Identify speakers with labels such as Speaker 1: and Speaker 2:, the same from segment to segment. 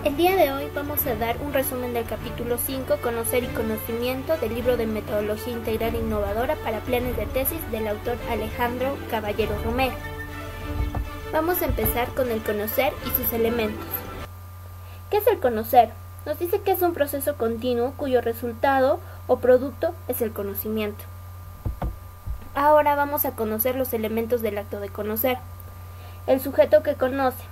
Speaker 1: El día de hoy vamos a dar un resumen del capítulo 5, Conocer y Conocimiento, del libro de Metodología Integral e Innovadora para Planes de Tesis del autor Alejandro Caballero Romero. Vamos a empezar con el conocer y sus elementos. ¿Qué es el conocer? Nos dice que es un proceso continuo cuyo resultado o producto es el conocimiento. Ahora vamos a conocer los elementos del acto de conocer. El sujeto que conoce,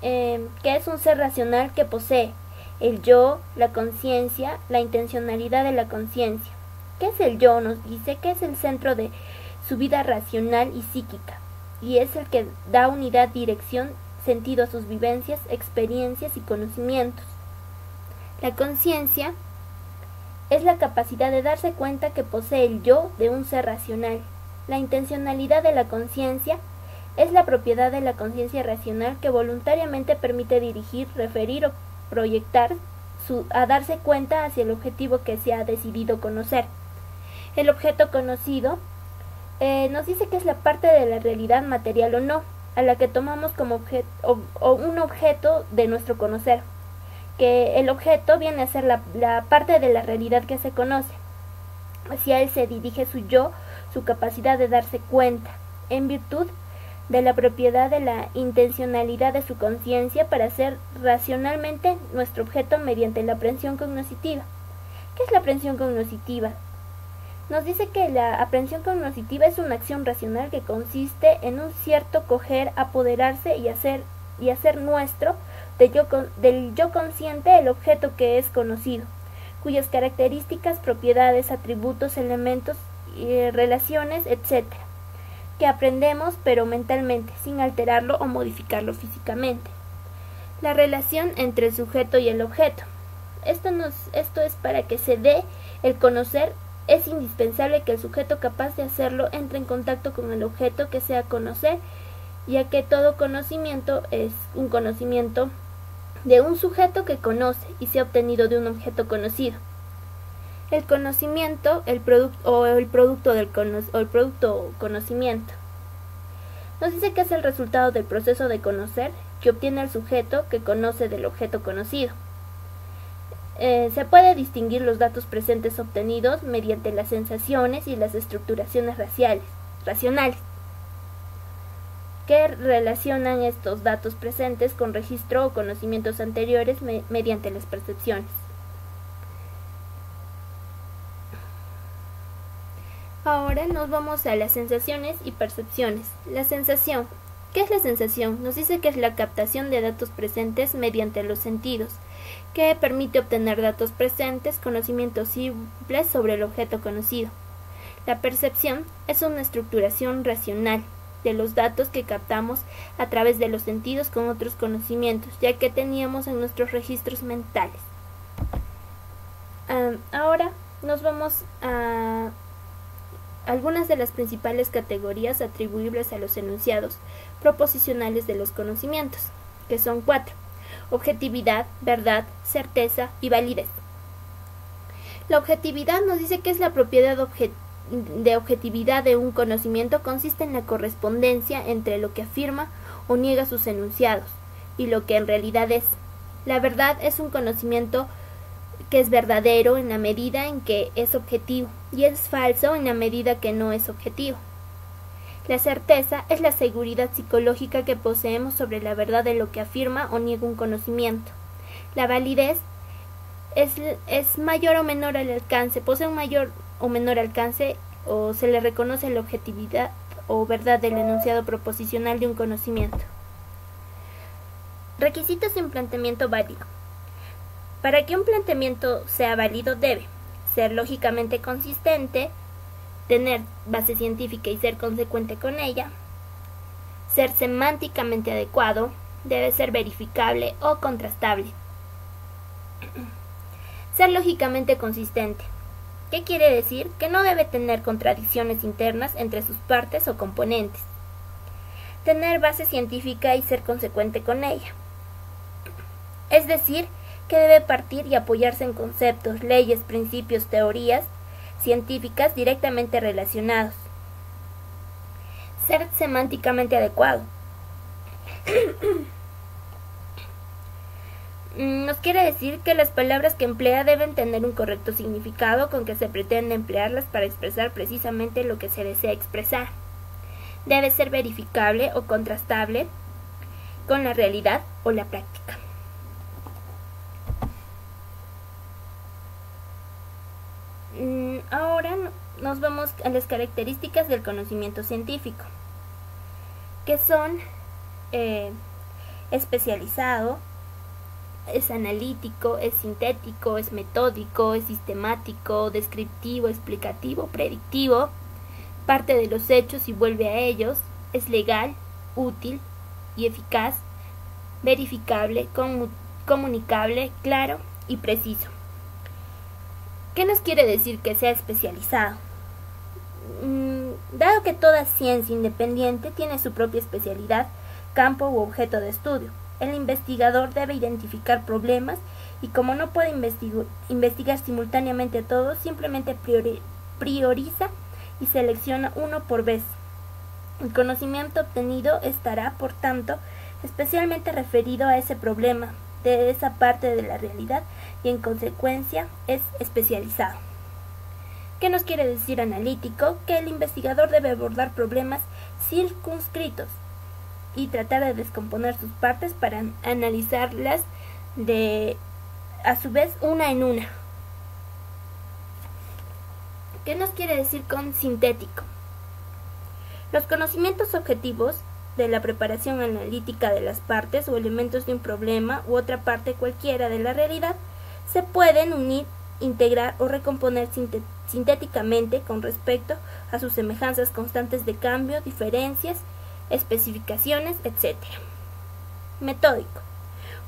Speaker 1: que es un ser racional que posee el yo, la conciencia, la intencionalidad de la conciencia. ¿Qué es el yo? Nos dice que es el centro de su vida racional y psíquica, y es el que da unidad, dirección, sentido a sus vivencias, experiencias y conocimientos. La conciencia es la capacidad de darse cuenta que posee el yo de un ser racional. La intencionalidad de la conciencia es la propiedad de la conciencia racional que voluntariamente permite dirigir, referir o proyectar a darse cuenta hacia el objetivo que se ha decidido conocer. El objeto conocido nos dice que es la parte de la realidad material o no, a la que tomamos como objeto o un objeto de nuestro conocer, que el objeto viene a ser la parte de la realidad que se conoce. Hacia él se dirige su yo, su capacidad de darse cuenta, en virtud de la propiedad de la intencionalidad de su conciencia para ser racionalmente nuestro objeto mediante la aprehensión cognoscitiva. ¿Qué es la aprehensión cognoscitiva? Nos dice que la aprehensión cognoscitiva es una acción racional que consiste en un cierto coger, apoderarse y hacer nuestro del yo consciente el objeto que es conocido, cuyas características, propiedades, atributos, elementos, relaciones, etc., que aprendemos pero mentalmente, sin alterarlo o modificarlo físicamente. La relación entre el sujeto y el objeto. Esto es para que se dé el conocer, es indispensable que el sujeto capaz de hacerlo entre en contacto con el objeto que sea conocer, ya que todo conocimiento es un conocimiento de un sujeto que conoce y se ha obtenido de un objeto conocido. El conocimiento, el producto conocimiento. Nos dice que es el resultado del proceso de conocer que obtiene el sujeto que conoce del objeto conocido. Se puede distinguir los datos presentes obtenidos mediante las sensaciones y las estructuraciones racionales, que relacionan estos datos presentes con registro o conocimientos anteriores mediante las percepciones. Ahora nos vamos a las sensaciones y percepciones. La sensación. ¿Qué es la sensación? Nos dice que es la captación de datos presentes mediante los sentidos, que permite obtener datos presentes, conocimientos simples sobre el objeto conocido. La percepción es una estructuración racional de los datos que captamos a través de los sentidos con otros conocimientos, ya que teníamos en nuestros registros mentales. Ahora nos vamos a algunas de las principales categorías atribuibles a los enunciados proposicionales de los conocimientos, que son 4: objetividad, verdad, certeza y validez. La objetividad nos dice que es la propiedad de objetividad de un conocimiento, consiste en la correspondencia entre lo que afirma o niega sus enunciados y lo que en realidad es. La verdad es un conocimiento que es verdadero en la medida en que es objetivo, y es falso en la medida que no es objetivo. La certeza es la seguridad psicológica que poseemos sobre la verdad de lo que afirma o niega un conocimiento. La validez es mayor o menor al alcance, posee un mayor o menor alcance, o se le reconoce la objetividad o verdad del enunciado proposicional de un conocimiento. Requisitos de un planteamiento válido. Para que un planteamiento sea válido debe ser lógicamente consistente, tener base científica y ser consecuente con ella, ser semánticamente adecuado, debe ser verificable o contrastable. Ser lógicamente consistente. ¿Qué quiere decir? Que no debe tener contradicciones internas entre sus partes o componentes. Tener base científica y ser consecuente con ella. Es decir, que debe partir y apoyarse en conceptos, leyes, principios, teorías científicas directamente relacionados. Ser semánticamente adecuado. Nos quiere decir que las palabras que emplea deben tener un correcto significado con que se pretende emplearlas para expresar precisamente lo que se desea expresar. Debe ser verificable o contrastable con la realidad o la práctica. Ahora nos vamos a las características del conocimiento científico, que son especializado, es analítico, es sintético, es metódico, es sistemático, descriptivo, explicativo, predictivo, parte de los hechos y vuelve a ellos, es legal, útil y eficaz, verificable, comunicable, claro y preciso. ¿Qué nos quiere decir que sea especializado? Dado que toda ciencia independiente tiene su propia especialidad, campo u objeto de estudio, el investigador debe identificar problemas y como no puede investigar simultáneamente todos, simplemente prioriza y selecciona uno por vez. El conocimiento obtenido estará, por tanto, especialmente referido a ese problema, de esa parte de la realidad y en consecuencia es especializado. ¿Qué nos quiere decir analítico? Que el investigador debe abordar problemas circunscritos y tratar de descomponer sus partes para analizarlas a su vez una en una. ¿Qué nos quiere decir con sintético? Los conocimientos objetivos de la preparación analítica de las partes o elementos de un problema u otra parte cualquiera de la realidad se pueden unir, integrar o recomponer sintéticamente con respecto a sus semejanzas constantes de cambio, diferencias, especificaciones, etc. Metódico.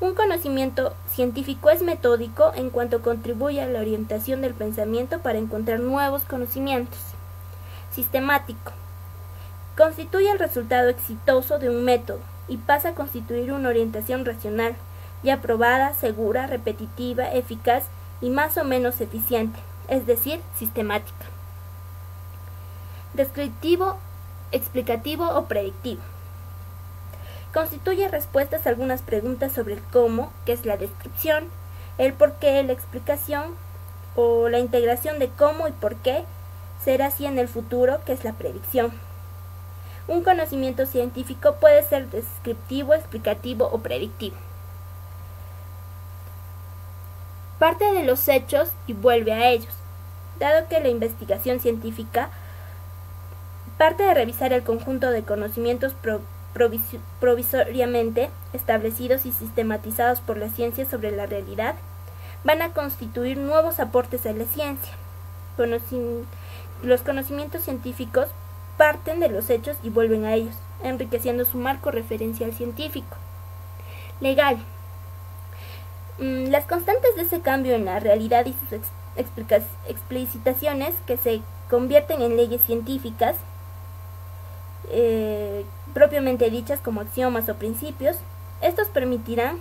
Speaker 1: Un conocimiento científico es metódico en cuanto contribuye a la orientación del pensamiento para encontrar nuevos conocimientos. Sistemático. Constituye el resultado exitoso de un método y pasa a constituir una orientación racional, ya probada, segura, repetitiva, eficaz y más o menos eficiente, es decir, sistemática. Descriptivo, explicativo o predictivo. Constituye respuestas a algunas preguntas sobre el cómo, que es la descripción, el por qué, la explicación, o la integración de cómo y por qué será así en el futuro, que es la predicción. Un conocimiento científico puede ser descriptivo, explicativo o predictivo. Parte de los hechos y vuelve a ellos. Dado que la investigación científica parte de revisar el conjunto de conocimientos provisoriamente establecidos y sistematizados por la ciencia sobre la realidad, van a constituir nuevos aportes a la ciencia. Los conocimientos científicos parten de los hechos y vuelven a ellos, enriqueciendo su marco referencial científico. Legal. Las constantes de ese cambio en la realidad y sus explicitaciones que se convierten en leyes científicas, propiamente dichas como axiomas o principios, estos permitirán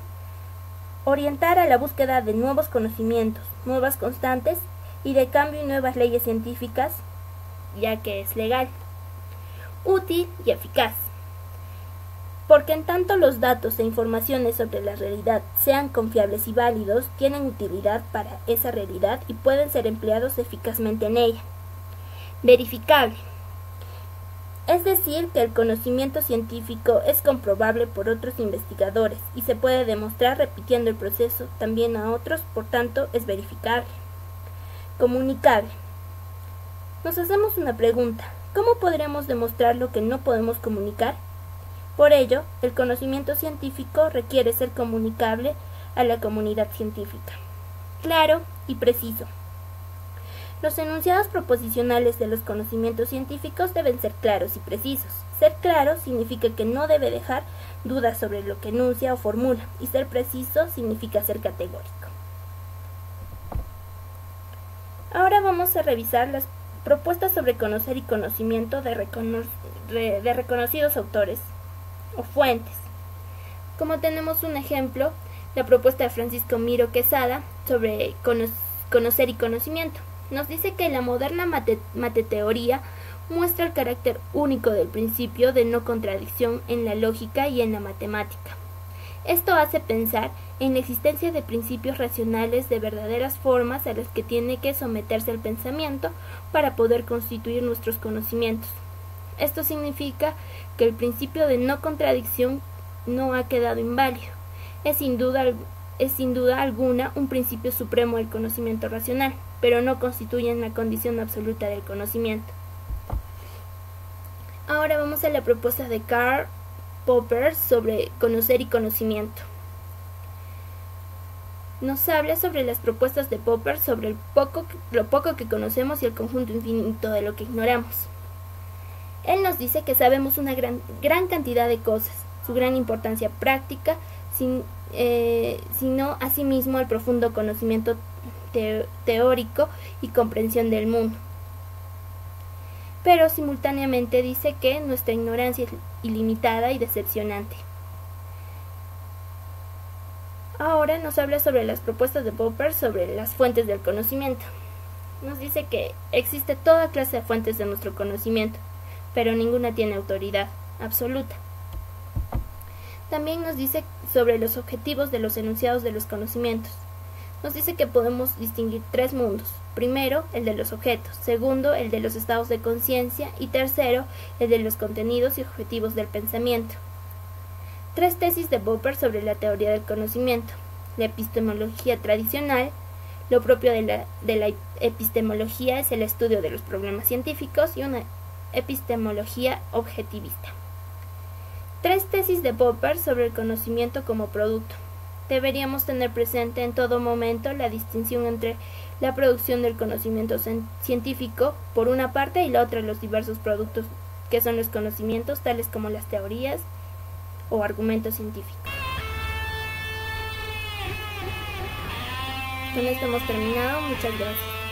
Speaker 1: orientar a la búsqueda de nuevos conocimientos, nuevas constantes y de cambio y nuevas leyes científicas, ya que es legal. Útil y eficaz. Porque en tanto los datos e informaciones sobre la realidad sean confiables y válidos, tienen utilidad para esa realidad y pueden ser empleados eficazmente en ella. Verificable. Es decir, que el conocimiento científico es comprobable por otros investigadores y se puede demostrar repitiendo el proceso también a otros, por tanto es verificable. Comunicable. Nos hacemos una pregunta: ¿cómo podremos demostrar lo que no podemos comunicar? Por ello, el conocimiento científico requiere ser comunicable a la comunidad científica. Claro y preciso. Los enunciados proposicionales de los conocimientos científicos deben ser claros y precisos. Ser claro significa que no debe dejar dudas sobre lo que enuncia o formula, y ser preciso significa ser categórico. Ahora vamos a revisar las propuestas sobre conocer y conocimiento de reconocidos autores o fuentes. Como tenemos un ejemplo, la propuesta de Francisco Miro Quesada sobre conocer y conocimiento. Nos dice que la moderna mateteoría muestra el carácter único del principio de no contradicción en la lógica y en la matemática. Esto hace pensar en la existencia de principios racionales, de verdaderas formas a las que tiene que someterse el pensamiento para poder constituir nuestros conocimientos. Esto significa que el principio de no contradicción no ha quedado inválido. Es sin duda alguna un principio supremo del conocimiento racional, pero no constituye la condición absoluta del conocimiento. Ahora vamos a la propuesta de Karl Popper sobre conocer y conocimiento. Nos habla sobre las propuestas de Popper sobre lo poco que conocemos y el conjunto infinito de lo que ignoramos. Él nos dice que sabemos una gran cantidad de cosas, su gran importancia práctica, sino asimismo el profundo conocimiento teórico y comprensión del mundo. Pero simultáneamente dice que nuestra ignorancia es ilimitada y decepcionante. Ahora nos habla sobre las propuestas de Popper sobre las fuentes del conocimiento. Nos dice que existe toda clase de fuentes de nuestro conocimiento, pero ninguna tiene autoridad absoluta. También nos dice sobre los objetivos de los enunciados de los conocimientos. Nos dice que podemos distinguir tres mundos. Primero, el de los objetos. Segundo, el de los estados de conciencia. Y tercero, el de los contenidos y objetivos del pensamiento. Tres tesis de Popper sobre la teoría del conocimiento. La epistemología tradicional. Lo propio de la epistemología es el estudio de los problemas científicos y una epistemología objetivista. Tres tesis de Popper sobre el conocimiento como producto. Deberíamos tener presente en todo momento la distinción entre la producción del conocimiento científico por una parte y la otra los diversos productos que son los conocimientos, tales como las teorías o argumentos científicos. Con esto hemos terminado. Muchas gracias.